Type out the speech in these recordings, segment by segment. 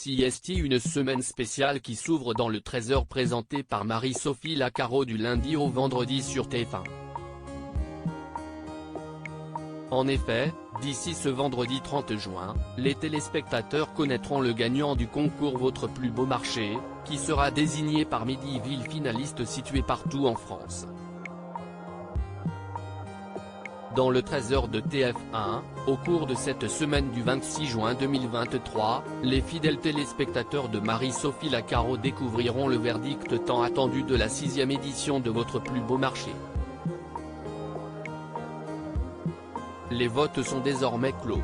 CIST, une semaine spéciale qui s'ouvre dans le 13h, présenté par Marie-Sophie Lacaro du lundi au vendredi sur TF1. En effet, d'ici ce vendredi 30 juin, les téléspectateurs connaîtront le gagnant du concours Votre plus beau marché, qui sera désigné parmi 10 villes finalistes situées partout en France. Dans le 13h de TF1, au cours de cette semaine du 26 juin 2023, les fidèles téléspectateurs de Marie-Sophie Lacaro découvriront le verdict tant attendu de la 6e édition de Votre plus beau marché. Les votes sont désormais clos.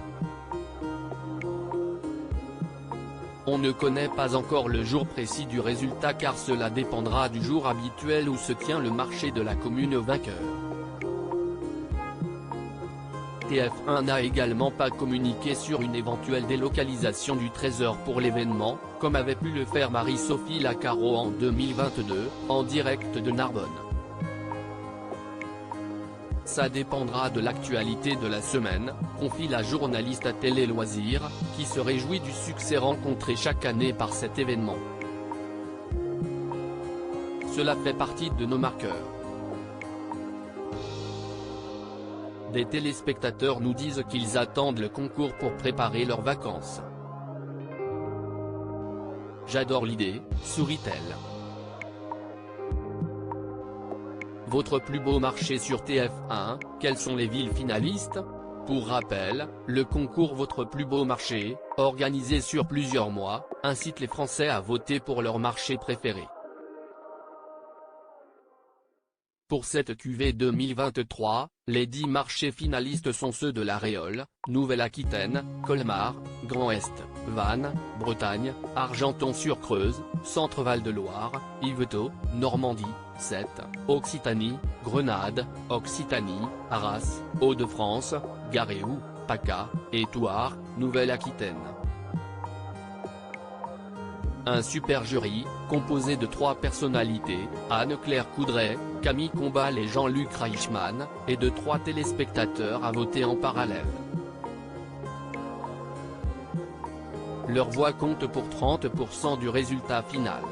On ne connaît pas encore le jour précis du résultat car cela dépendra du jour habituel où se tient le marché de la commune vainqueur. TF1 n'a également pas communiqué sur une éventuelle délocalisation du 13h pour l'événement, comme avait pu le faire Marie-Sophie Lacaro en 2022, en direct de Narbonne. Ça dépendra de l'actualité de la semaine, confie la journaliste à Télé Loisirs, qui se réjouit du succès rencontré chaque année par cet événement. Cela fait partie de nos marqueurs. Des téléspectateurs nous disent qu'ils attendent le concours pour préparer leurs vacances. J'adore l'idée, sourit-elle. Votre plus beau marché sur TF1, quelles sont les villes finalistes? Pour rappel, le concours Votre plus beau marché, organisé sur plusieurs mois, incite les Français à voter pour leur marché préféré. Pour cette cuvée 2023, les 10 marchés finalistes sont ceux de La Réole, Nouvelle-Aquitaine, Colmar, Grand Est, Vannes, Bretagne, Argenton-sur-Creuse, Centre-Val de Loire, Yvetot, Normandie, Sète, Occitanie, Grenade, Occitanie, Arras, Hauts-de-France, Garéou, PACA, et Thouars, Nouvelle-Aquitaine. Un super jury, composé de 3 personnalités, Anne-Claire Coudray, Camille Combal et Jean-Luc Reichmann, et de 3 téléspectateurs à voter en parallèle. Leur voix compte pour 30% du résultat final.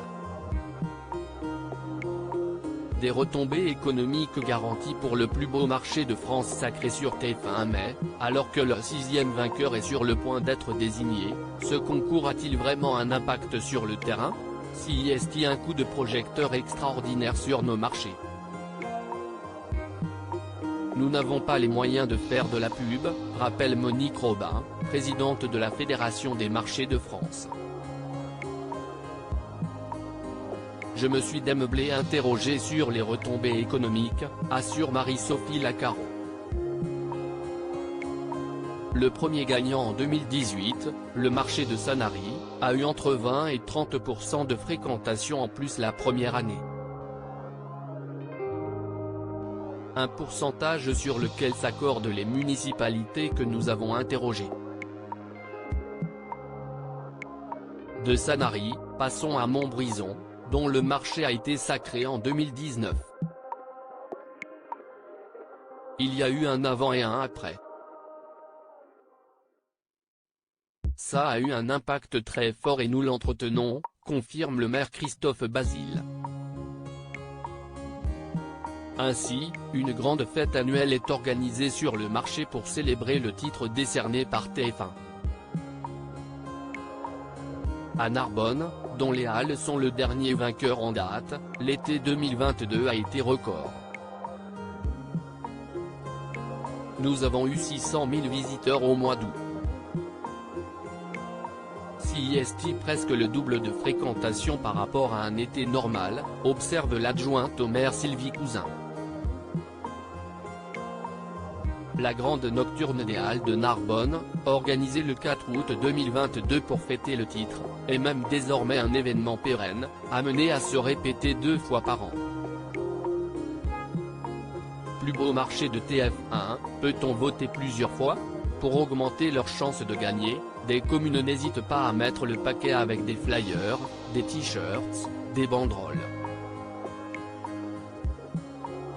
Des retombées économiques garanties pour le plus beau marché de France sacré sur TF1 mais, alors que le 6e vainqueur est sur le point d'être désigné, ce concours a-t-il vraiment un impact sur le terrain? CIST, un coup de projecteur extraordinaire sur nos marchés. Nous n'avons pas les moyens de faire de la pub, rappelle Monique Robin, présidente de la Fédération des marchés de France. Je me suis démeublé interrogé sur les retombées économiques, assure Marie-Sophie Lacaro. Le premier gagnant en 2018, le marché de Sanary, a eu entre 20 et 30% de fréquentation en plus la première année. Un pourcentage sur lequel s'accordent les municipalités que nous avons interrogées. De Sanary, passons à Montbrison, dont le marché a été sacré en 2019. Il y a eu un avant et un après. Ça a eu un impact très fort et nous l'entretenons, confirme le maire Christophe Basile. Ainsi, une grande fête annuelle est organisée sur le marché pour célébrer le titre décerné par TF1. À Narbonne, dont les Halles sont le dernier vainqueur en date, l'été 2022 a été record. Nous avons eu 600 000 visiteurs au mois d'août. CIST, presque le double de fréquentation par rapport à un été normal, observe l'adjointe au maire Sylvie Cousin. La grande nocturne des Halles de Narbonne, organisée le 4 août 2022 pour fêter le titre, est même désormais un événement pérenne, amené à se répéter 2 fois par an. Plus beau marché de TF1, peut-on voter plusieurs fois? Pour augmenter leurs chances de gagner, des communes n'hésitent pas à mettre le paquet avec des flyers, des t-shirts, des banderoles.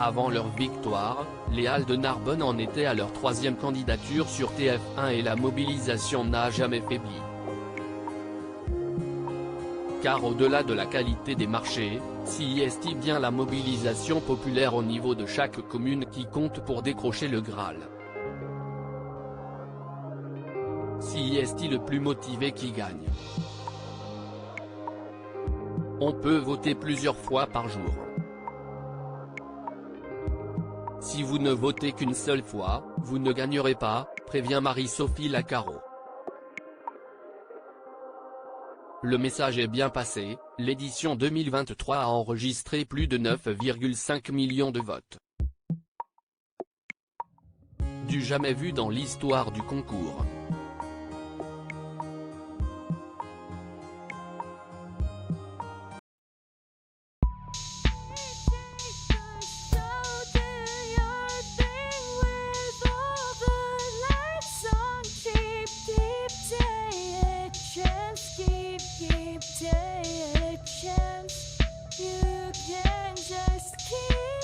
Avant leur victoire, les Halles de Narbonne en étaient à leur 3e candidature sur TF1 et la mobilisation n'a jamais faibli. car au-delà de la qualité des marchés, CIST bien la mobilisation populaire au niveau de chaque commune qui compte pour décrocher le Graal. CIST le plus motivé qui gagne. On peut voter plusieurs fois par jour. Si vous ne votez qu'une seule fois, vous ne gagnerez pas, prévient Marie-Sophie Lacaro. Le message est bien passé, l'édition 2023 a enregistré plus de 9,5 millions de votes. Du jamais vu dans l'histoire du concours. Keep day a chance, you can just keep